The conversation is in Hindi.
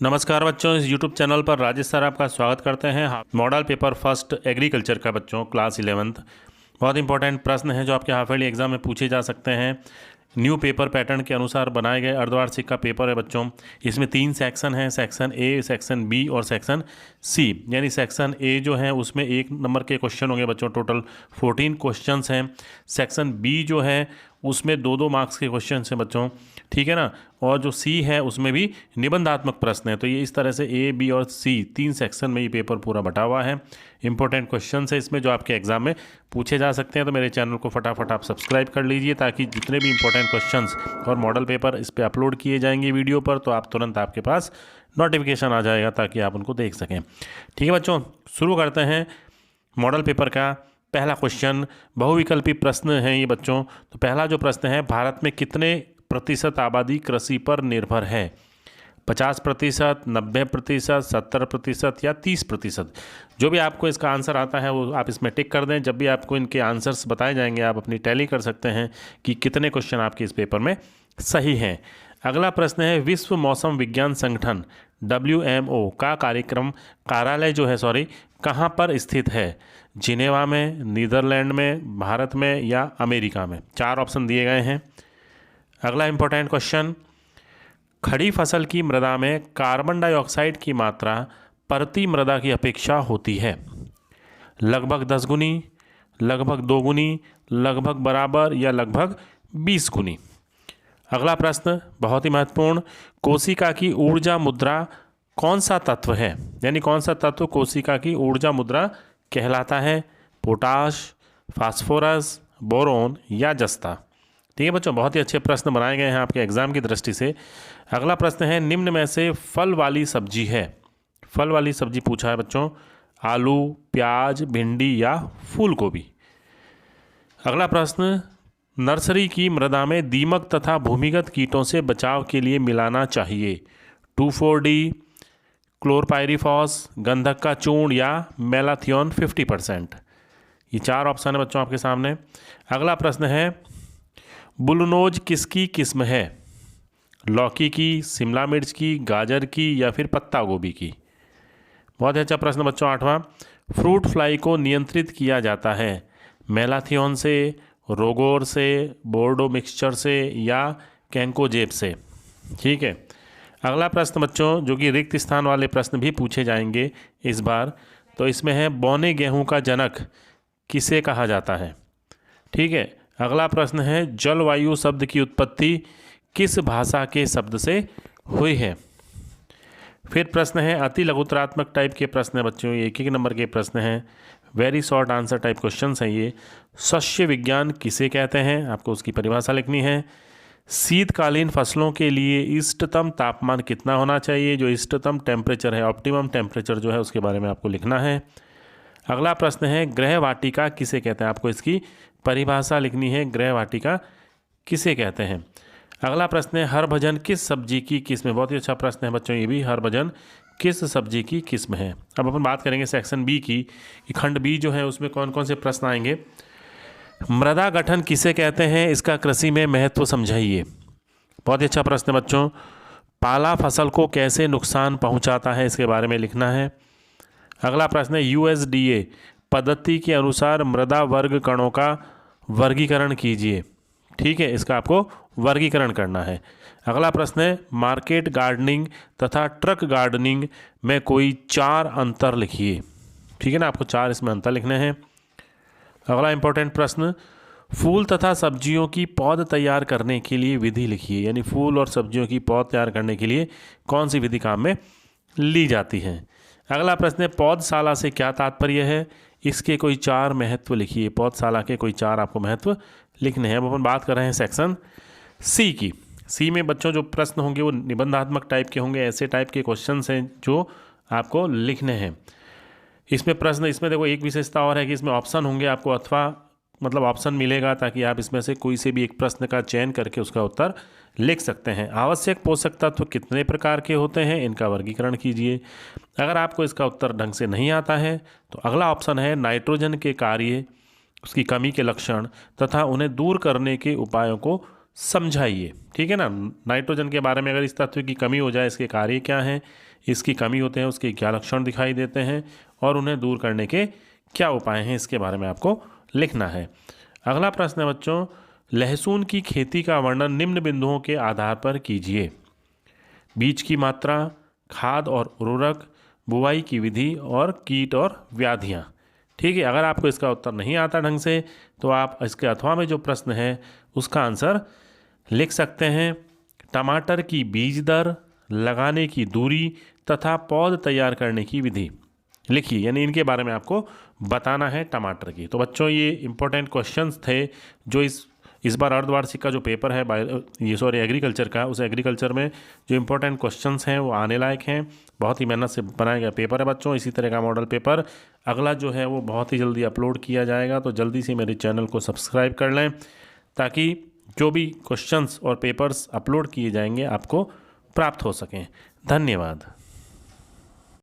नमस्कार बच्चों, इस YouTube चैनल पर राजेश सर आपका स्वागत करते हैं। मॉडल पेपर फर्स्ट एग्रीकल्चर का बच्चों क्लास 11th बहुत इंपॉर्टेंट प्रश्न है जो आपके हाफ ईयरली एग्जाम में पूछे जा सकते हैं। न्यू पेपर पैटर्न के अनुसार बनाए गए अर्धवार्षिक का पेपर है बच्चों। इसमें 3 सेक्शन हैं, सेक्शन ए, सेक्शन बी और सेक्शन सी। यानी सेक्शन ए जो है उसमें 1 नंबर के क्वेश्चन होंगे बच्चों, टोटल 14 क्वेश्चंस हैं। सेक्शन बी जो है उसमें 2-2 मार्क्स के क्वेश्चन हैं बच्चों, ठीक है ना। और जो सी है उसमें भी निबंधात्मक प्रश्न है। तो ये इस तरह से ए, बी और सी 3 सेक्शन में ये पेपर पूरा बटा हुआ है। इंपॉर्टेंट क्वेश्चन है इसमें जो आपके एग्जाम में पूछे जा सकते हैं। तो मेरे चैनल को फटाफट आप सब्सक्राइब कर लीजिए ताकि जितने भी इंपॉर्टेंट क्वेश्चंस और मॉडल पेपर इस पर अपलोड किए जाएंगे वीडियो पर, तो आप तुरंत आपके पास नोटिफिकेशन आ जाएगा ताकि आप उनको देख सकें। ठीक है बच्चों, शुरू करते हैं मॉडल पेपर का। पहला क्वेश्चन बहुविकल्पी प्रश्न है ये बच्चों। तो पहला जो प्रश्न है, भारत में कितने प्रतिशत आबादी कृषि पर निर्भर है? 50%, 90%, 70% या 30%? जो भी आपको इसका आंसर आता है वो आप इसमें टिक कर दें। जब भी आपको इनके आंसर्स बताए जाएंगे आप अपनी टैली कर सकते हैं कि कितने क्वेश्चन आपके इस पेपर में सही हैं। अगला प्रश्न है, विश्व मौसम विज्ञान संगठन WMO का कार्यालय जो है कहाँ पर स्थित है? जिनेवा में, नीदरलैंड में, भारत में या अमेरिका में? 4 ऑप्शन दिए गए हैं। अगला इंपॉर्टेंट क्वेश्चन, खड़ी फसल की मृदा में कार्बन डाइऑक्साइड की मात्रा प्रति मृदा की अपेक्षा होती है? लगभग 10 गुनी, लगभग 2 गुनी, लगभग बराबर या लगभग 20 गुनी? अगला प्रश्न बहुत ही महत्वपूर्ण, कोशिका की ऊर्जा मुद्रा कौन सा तत्व है? यानी कौन सा तत्व कोशिका की ऊर्जा मुद्रा कहलाता है? पोटाश, फास्फोरस, बोरोन या जस्ता? ठीक है बच्चों, बहुत ही अच्छे प्रश्न बनाए गए हैं आपके एग्जाम की दृष्टि से। अगला प्रश्न है, निम्न में से फल वाली सब्जी है? फल वाली सब्जी पूछा है बच्चों, आलू, प्याज, भिंडी या फूल गोभी? अगला प्रश्न, नर्सरी की मृदा में दीमक तथा भूमिगत कीटों से बचाव के लिए मिलाना चाहिए 2,4-D, क्लोरपाइरीफॉस, गंधक का चूर्ण या मेलाथियोन 50%? ये 4 ऑप्शन है बच्चों आपके सामने। अगला प्रश्न है, बुलनोज किसकी किस्म है? लौकी की, शिमला मिर्च की, गाजर की या फिर पत्ता गोभी की? बहुत ही अच्छा प्रश्न बच्चों। 8वां, फ्रूट फ्लाई को नियंत्रित किया जाता है मेलाथियोन से, रोगोर से, बोर्डो मिक्सचर से या कैंकोजेब से? ठीक है। अगला प्रश्न बच्चों जो कि रिक्त स्थान वाले प्रश्न भी पूछे जाएंगे इस बार, तो इसमें है, बौने गेहूं का जनक किसे कहा जाता है? ठीक है। अगला प्रश्न है, जलवायु शब्द की उत्पत्ति किस भाषा के शब्द से हुई है? फिर प्रश्न है, अति लघुतरात्मक टाइप के प्रश्न है बच्चों, ये 1-1 नंबर के प्रश्न हैं, very short answer type question हैं ये। सस्य विज्ञान किसे कहते हैं? आपको उसकी परिभाषा लिखनी है। शीतकालीन फसलों के लिए इष्टतम तापमान कितना होना चाहिए? जो इष्टतम टेम्परेचर है, ऑप्टिमम टेम्परेचर जो है उसके बारे में आपको लिखना है। अगला प्रश्न है, गृह वाटिका किसे कहते हैं? आपको इसकी परिभाषा लिखनी है, गृह वाटिका किसे कहते हैं। अगला प्रश्न है, हरभजन किस सब्जी की किस्म है? बहुत ही अच्छा प्रश्न है बच्चों ये भी, हरभजन किस सब्जी की किस्म है। अब अपन बात करेंगे सेक्शन बी की, कि खंड बी जो है उसमें कौन कौन से प्रश्न आएंगे। मृदा गठन किसे कहते हैं? इसका कृषि में महत्व समझाइए। बहुत ही अच्छा प्रश्न है बच्चों। पाला फसल को कैसे नुकसान पहुंचाता है? इसके बारे में लिखना है। अगला प्रश्न है, USDA पद्धति के अनुसार मृदा वर्ग कणों का वर्गीकरण कीजिए। ठीक है, इसका आपको वर्गीकरण करना है। अगला प्रश्न है, मार्केट गार्डनिंग तथा ट्रक गार्डनिंग में कोई 4 अंतर लिखिए। ठीक है ना, आपको 4 इसमें अंतर लिखने हैं। अगला इंपॉर्टेंट प्रश्न, फूल तथा सब्जियों की पौध तैयार करने के लिए विधि लिखिए। यानी फूल और सब्जियों की पौध तैयार करने के लिए कौन सी विधि काम में ली जाती है। अगला प्रश्न है, पौधशाला से क्या तात्पर्य है? इसके कोई 4 महत्व लिखिए। पौधशाला के कोई 4 आपको महत्व लिखने हैं। अब अपन बात कर रहे हैं सेक्शन सी की। सी में बच्चों जो प्रश्न होंगे वो निबंधात्मक टाइप के होंगे, ऐसे टाइप के क्वेश्चन हैं जो आपको लिखने हैं। इसमें प्रश्न, इसमें देखो एक विशेषता और है कि इसमें ऑप्शन होंगे आपको, अथवा मतलब ऑप्शन मिलेगा ताकि आप इसमें से कोई से भी एक प्रश्न का चयन करके उसका उत्तर लिख सकते हैं। आवश्यक पोषक तत्व कितने प्रकार के होते हैं? इनका वर्गीकरण कीजिए। अगर आपको इसका उत्तर ढंग से नहीं आता है तो अगला ऑप्शन है, नाइट्रोजन के कार्य, उसकी कमी के लक्षण तथा उन्हें दूर करने के उपायों को समझाइए। ठीक है ना। नाइट्रोजन के बारे में अगर इस तत्व की कमी हो जाए, इसके कार्य क्या हैं, इसकी कमी होते हैं उसके क्या लक्षण दिखाई देते हैं और उन्हें दूर करने के क्या उपाय हैं, इसके बारे में आपको लिखना है। अगला प्रश्न है बच्चों, लहसुन की खेती का वर्णन निम्न बिंदुओं के आधार पर कीजिए। बीज की मात्रा, खाद और उर्वरक, बुवाई की विधि और कीट और व्याधियाँ। ठीक है। अगर आपको इसका उत्तर नहीं आता ढंग से तो आप इसके अथवा में जो प्रश्न है उसका आंसर लिख सकते हैं। टमाटर की बीज दर, लगाने की दूरी तथा पौध तैयार करने की विधि लिखिए, यानी इनके बारे में आपको बताना है टमाटर की। तो बच्चों ये इंपॉर्टेंट क्वेश्चंस थे जो इस बार अर्धवार्षिक का जो पेपर है एग्रीकल्चर का, उस एग्रीकल्चर में जो इंपॉर्टेंट क्वेश्चंस हैं वो आने लायक हैं। बहुत ही मेहनत से बनाया गया पेपर है बच्चों। इसी तरह का मॉडल पेपर अगला जो है वो बहुत ही जल्दी अपलोड किया जाएगा, तो जल्दी से मेरे चैनल को सब्सक्राइब कर लें ताकि जो भी क्वेश्चंस और पेपर्स अपलोड किए जाएंगे आपको प्राप्त हो सकें। धन्यवाद।